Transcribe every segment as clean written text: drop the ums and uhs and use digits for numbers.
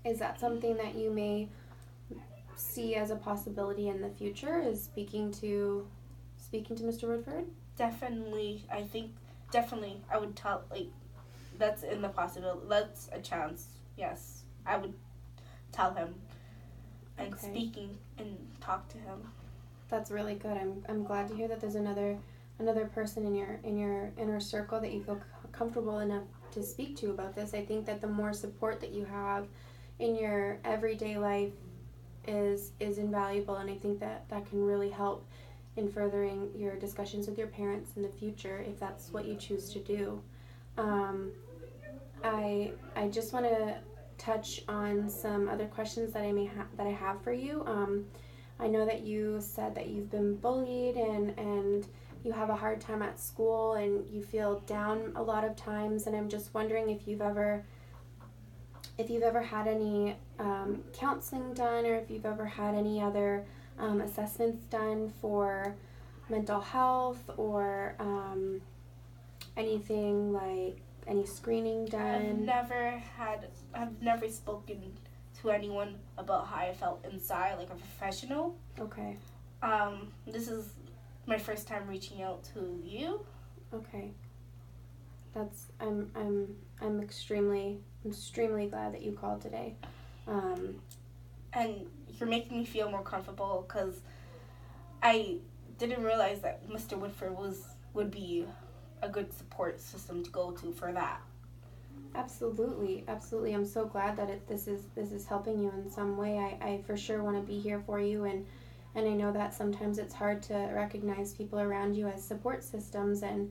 Is that something that you may see as a possibility in the future? Is speaking to Mr. Woodford? Definitely, I think definitely I would tell, like, that's in the possibility. That's a chance. Yes, I would tell him and Okay. speaking and talk to him. That's really good. I'm glad to hear that there's another person in your inner circle that you feel comfortable enough to speak to about this. I think that the more support that you have in your everyday life is invaluable, and I think that that can really help in furthering your discussions with your parents in the future if that's what you choose to do. Um, I just want to touch on some other questions that I have for you. I know that you said that you've been bullied and you have a hard time at school and you feel down a lot of times, and I'm just wondering if you've ever had any counseling done, or if you've ever had any other assessments done for mental health, or anything like any screening done. I've never spoken to anyone about how I felt inside, like a professional. Okay. This is my first time reaching out to you. Okay. That's I'm extremely glad that you called today. And you're making me feel more comfortable because I didn't realize that Mr. Woodford would be a good support system to go to for that. Absolutely. I'm so glad that this is helping you in some way. I for sure want to be here for you, and I know that sometimes it's hard to recognize people around you as support systems, and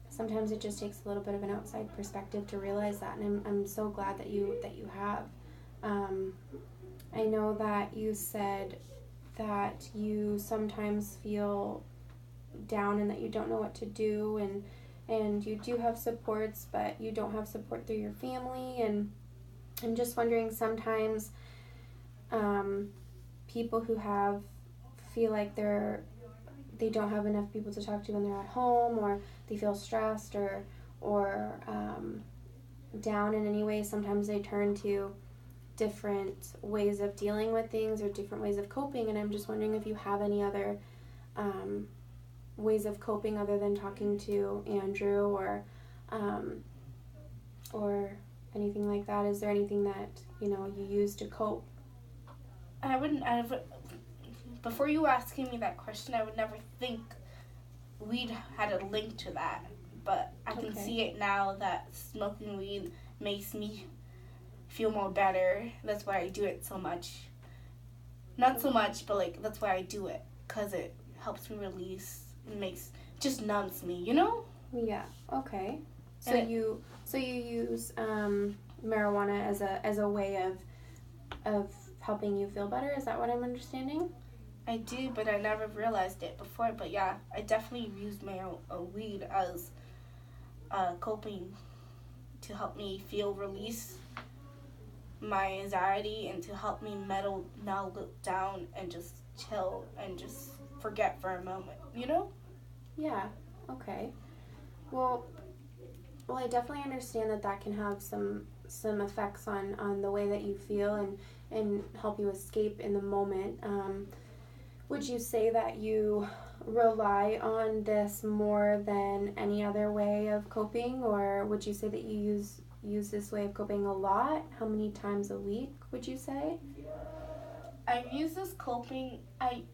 sometimes it just takes a little bit of an outside perspective to realize that, and I'm so glad that you have. I know that you said that you sometimes feel down and that you don't know what to do, and you do have supports, but you don't have support through your family. And I'm just wondering, sometimes people who feel like they don't have enough people to talk to when they're at home, or they feel stressed or down in any way, sometimes they turn to different ways of dealing with things or different ways of coping. And I'm just wondering if you have any other ways of coping other than talking to Andrew, or anything like that. Is there anything that you use to cope? I wouldn't. Before you asking me that question, I would never think weed had a link to that. But I can see it now that smoking weed makes me feel more better. That's why I do it so much. Not so much, but like that's why I do it, because it helps me release. It makes just numbs me, you know? Yeah. Okay. So you use marijuana as a way of helping you feel better. Is that what I'm understanding? I do, but I never realized it before. But yeah, I definitely used my weed as coping to help me feel release my anxiety and to help me mellow down and just chill and just forget for a moment, you know? Yeah. Okay. Well, I definitely understand that that can have some effects on the way that you feel, and help you escape in the moment. Would you say that you rely on this more than any other way of coping, or would you say that you use this way of coping a lot? How many times a week would you say? I use this coping. I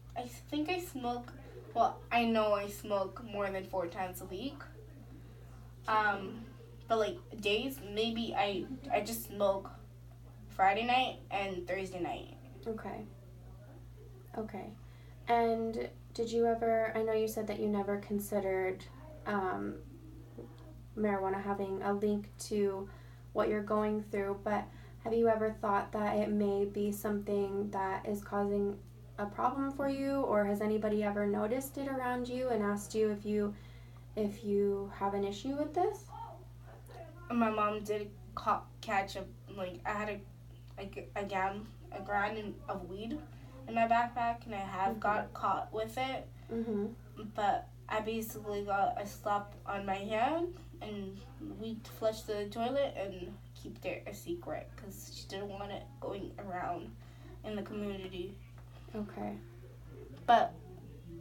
think I smoke. Well, I know I smoke more than 4 times a week. But like days, maybe I just smoke Friday night and Thursday night. Okay. And did you ever? I know you said that you never considered marijuana having a link to what you're going through, but have you ever thought that it may be something that is causing a problem for you, or has anybody ever noticed it around you and asked you if you have an issue with this? My mom did catch I had a gram of weed in my backpack, and I have got caught with it. Mm-hmm. But I basically got a slap on my hand, and we flushed the toilet and keep it a secret because she didn't want it going around in the community. Okay. But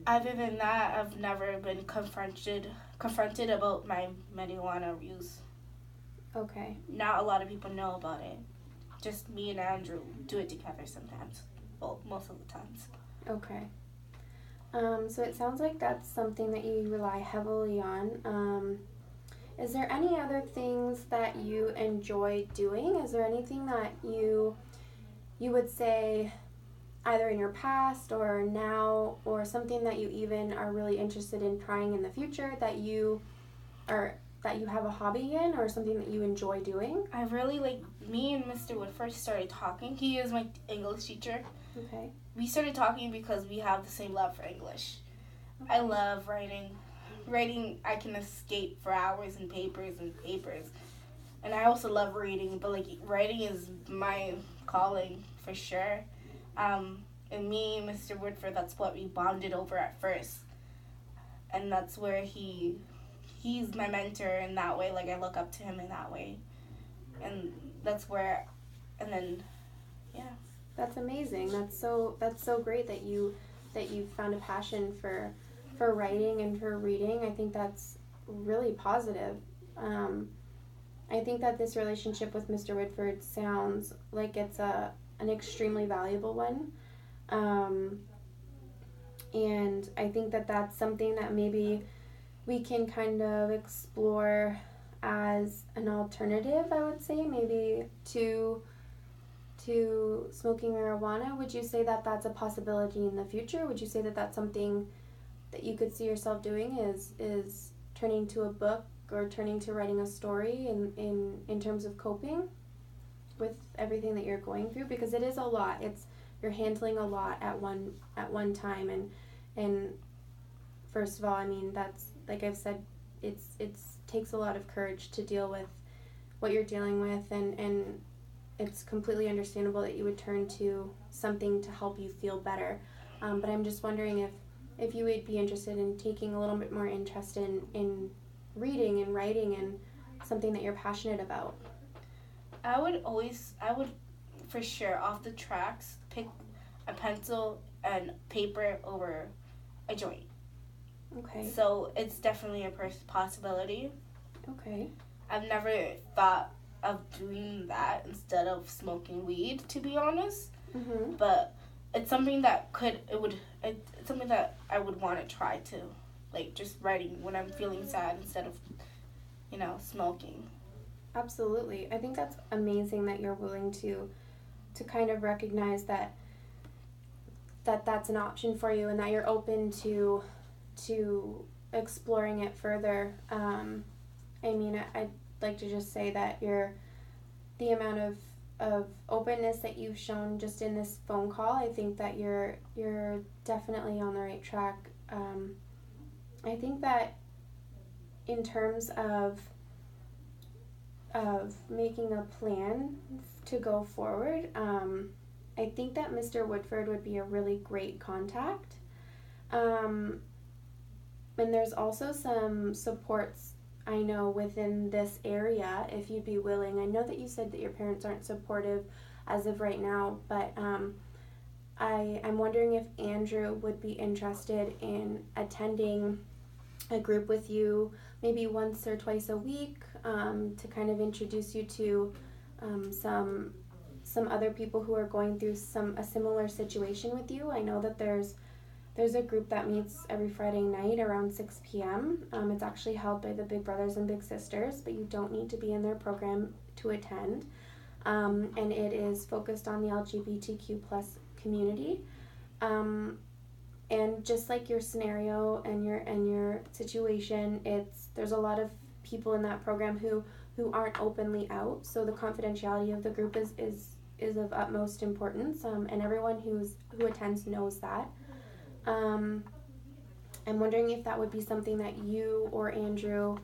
other than that, I've never been confronted about my marijuana use. Okay. Not a lot of people know about it. Just me and Andrew do it together sometimes. Well, most of the times. Okay. So it sounds like that's something that you rely heavily on. Is there any other things that you enjoy doing? Is there anything that you would say either in your past or now, or something that you even are really interested in trying in the future that you have a hobby in, or something that you enjoy doing? I really like, me and Mr. Wood first started talking. He is my English teacher. Okay. We started talking because we have the same love for English. Okay. I love writing. Writing, I can escape for hours in papers and papers. And I also love reading, but like writing is my calling for sure. And me and Mr. Woodford, that's what we bonded over at first. And that's where he's my mentor in that way. Like I look up to him in that way. And that's where, and then, yeah. That's amazing. That's so great that you found a passion for writing and for reading. I think that's really positive. I think that this relationship with Mr. Woodford sounds like it's an extremely valuable one. And I think that that's something that maybe we can kind of explore as an alternative, I would say, maybe to smoking marijuana. Would you say that that's a possibility in the future? Would you say that that's something that you could see yourself doing, is turning to a book or turning to writing a story in terms of coping with everything that you're going through? Because it is a lot. You're handling a lot at one time, and first of all, I mean, that's, like I've said, it's takes a lot of courage to deal with what you're dealing with, and it's completely understandable that you would turn to something to help you feel better. But I'm just wondering if you would be interested in taking a little bit more interest in reading and writing and something that you're passionate about. I would for sure, off the tracks, pick a pencil and paper over a joint. Okay. So it's definitely a possibility. Okay. I've never thought of doing that instead of smoking weed, to be honest. Mm-hmm. But it's something that it's something that I would want to try to, like just writing when I'm feeling sad instead of, smoking. Absolutely. I think that's amazing that you're willing to kind of recognize that that's an option for you, and that you're open to exploring it further. I mean, I'd like to just say that the amount of openness that you've shown just in this phone call, I think that you're definitely on the right track. I think that in terms of making a plan to go forward, I think that Mr. Woodford would be a really great contact. And there's also some supports I know within this area, if you'd be willing. I know that you said that your parents aren't supportive as of right now, but I'm wondering if Andrew would be interested in attending a group with you maybe once or twice a week, to kind of introduce you to some other people who are going through a similar situation with you. I know that there's a group that meets every Friday night around 6 p.m. It's actually held by the Big Brothers and Big Sisters, but you don't need to be in their program to attend. And it is focused on the LGBTQ plus community. And just like your scenario and your situation, there's a lot of people in that program who aren't openly out, so the confidentiality of the group is of utmost importance, and everyone who attends knows that. I'm wondering if that would be something that you or Andrew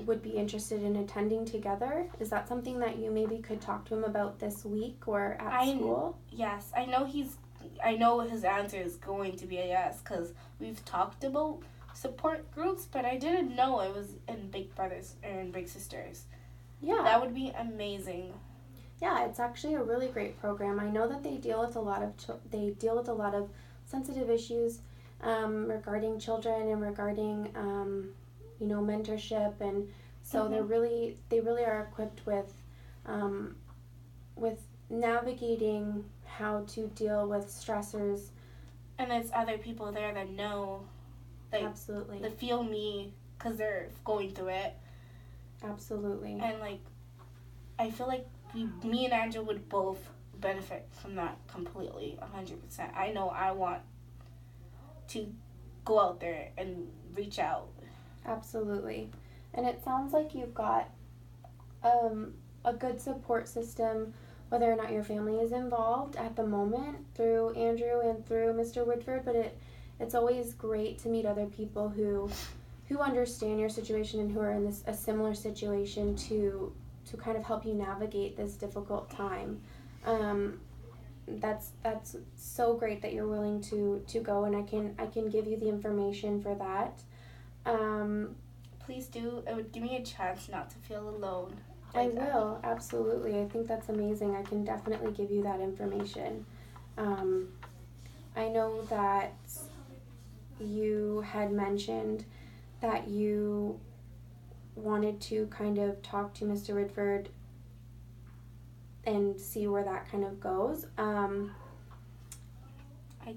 would be interested in attending together. Is that something that you maybe could talk to him about this week or at school? Yes, I know his answer is going to be a yes, because we've talked about support groups, but I didn't know it was in Big Brothers and Big Sisters. Yeah. That would be amazing. Yeah, it's actually a really great program. I know that they deal with a lot of sensitive issues regarding children and regarding mentorship, and so they really are equipped with navigating how to deal with stressors. And there's other people there that know, like, Absolutely. that feel me because they're going through it. Absolutely. And like, I feel like me and Angela would both benefit from that completely, 100%. I know I want to go out there and reach out. Absolutely. And it sounds like you've got a good support system, whether or not your family is involved at the moment through Andrew and through Mr. Woodford, but it's always great to meet other people who understand your situation and who are in a similar situation to kind of help you navigate this difficult time. That's so great that you're willing to go, and I can give you the information for that. Please do. It would give me a chance not to feel alone. I will, absolutely. I think that's amazing. I can definitely give you that information. I know that you had mentioned that you wanted to kind of talk to Mr. Woodford and see where that kind of goes. I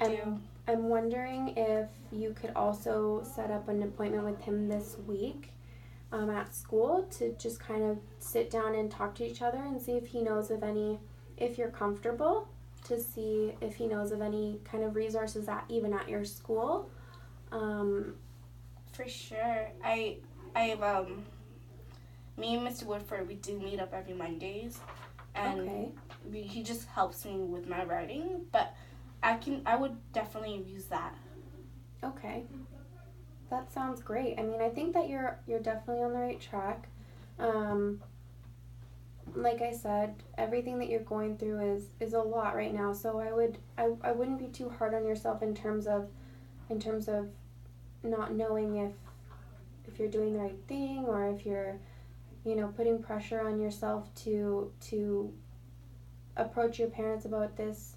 do. I'm wondering if you could also set up an appointment with him this week at school to just kind of sit down and talk to each other and see if he knows of any, if you're comfortable, to see if he knows of any kind of resources even at your school. For sure. I me and Mr. Woodford, we do meet up every Mondays, and he just helps me with my writing, but I would definitely use that. Okay. That sounds great. I mean, I think that you're definitely on the right track. Like I said, everything that you're going through is a lot right now. So I wouldn't be too hard on yourself in terms of not knowing if you're doing the right thing, or if you're putting pressure on yourself to approach your parents about this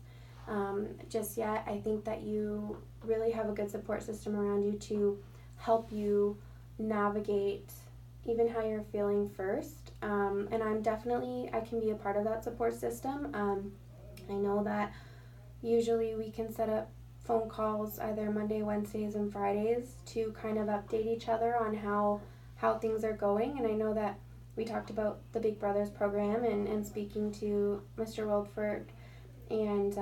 just yet. I think that you really have a good support system around you to help you navigate even how you're feeling first. And I can be a part of that support system. I know that usually we can set up phone calls either Monday, Wednesdays, and Fridays to kind of update each other on how things are going. And I know that we talked about the Big Brothers program and speaking to Mr. Woodford, and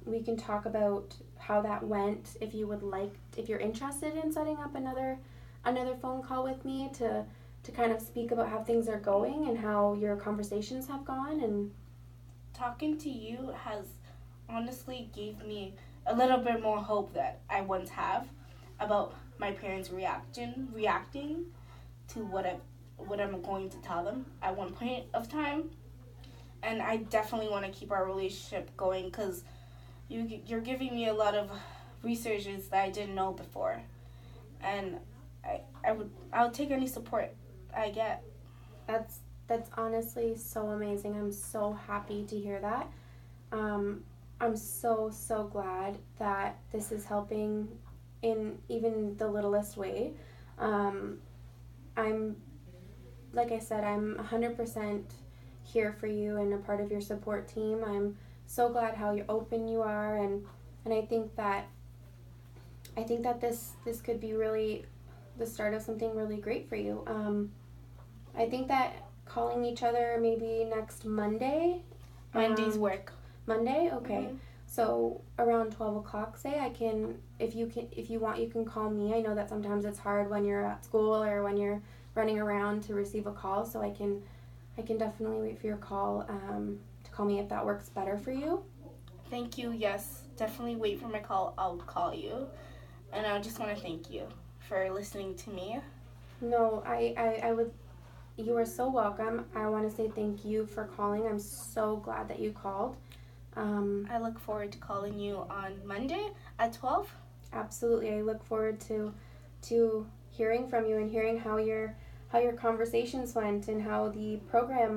we can talk about how that went if you're interested in setting up another phone call with me to kind of speak about how things are going and how your conversations have gone. And talking to you has honestly gave me a little bit more hope that I once have about my parents reacting to what I'm going to tell them at one point of time. And I definitely want to keep our relationship going because you're giving me a lot of researches that I didn't know before, and I'll take any support I get. That's honestly so amazing. I'm so happy to hear that. I'm so glad that this is helping in even the littlest way. I'm like I said, I'm 100% here for you and a part of your support team. I'm so glad how open you are, and I think that this could be really the start of something really great for you. I think that calling each other maybe next Monday. Monday's work. Monday, okay. Mm-hmm. So around 12 o'clock, say, I can, if you want, you can call me. I know that sometimes it's hard when you're at school or when you're running around to receive a call, so I can definitely wait for your call to call me if that works better for you. Thank you. Yes, definitely wait for my call. I'll call you, and I just want to thank you for listening to me. No, I would. You are so welcome. I want to say thank you for calling. I'm so glad that you called. I look forward to calling you on Monday at 12. Absolutely. I look forward to hearing from you and hearing how you're how your conversations went and how the program